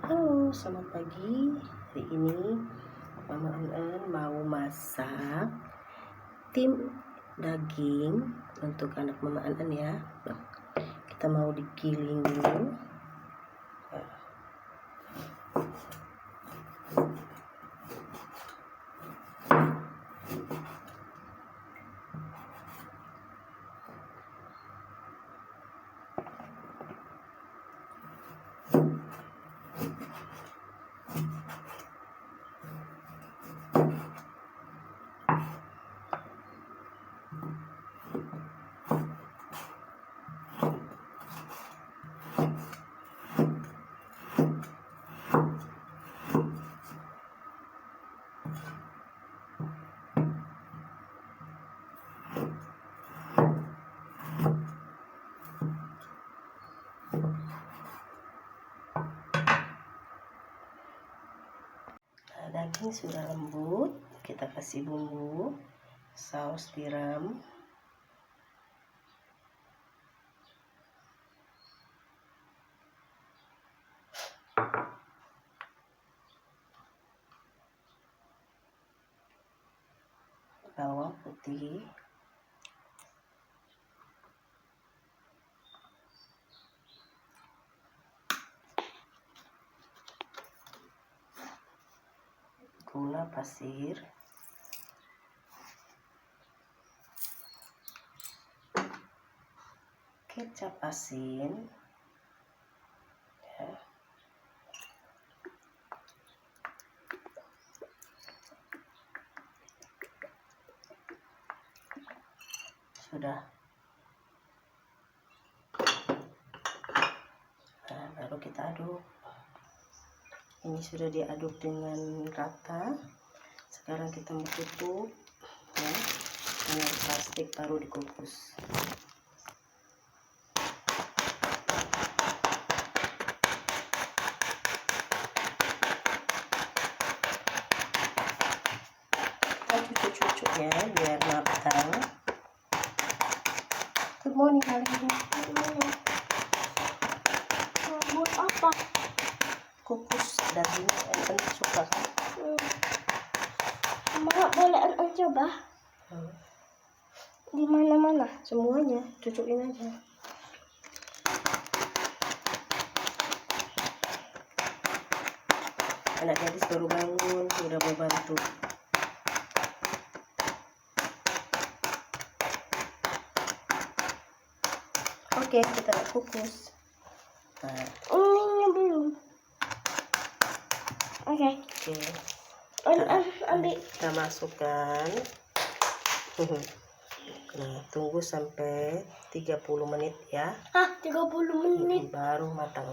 Halo, selamat pagi. Hari ini Mama An mau masak tim daging untuk anak Mama An ya. Kita mau digiling dulu. Daging sudah lembut, kita kasih bumbu, saus tiram, bawang putih, gula pasir, kecap asin, ya. Sudah. Nah, baru kita aduk. Ini sudah diaduk dengan rata. Sekarang kita mau tutup ya, dengan plastik baru dikukus. Kita cucuk-cucuknya biar matang. Good morning kalian. Buat apa? Kukus daging An suka kan? Mak boleh coba? Di mana-mana? Semuanya cucukin aja. Anak gadis baru bangun, udah mau bantu. Oke, kita kukus. Nah, Ini belum. Oke. Ambil. Kita masukkan. Nah, tunggu sampai 30 menit ya. 30 menit. Baru matang.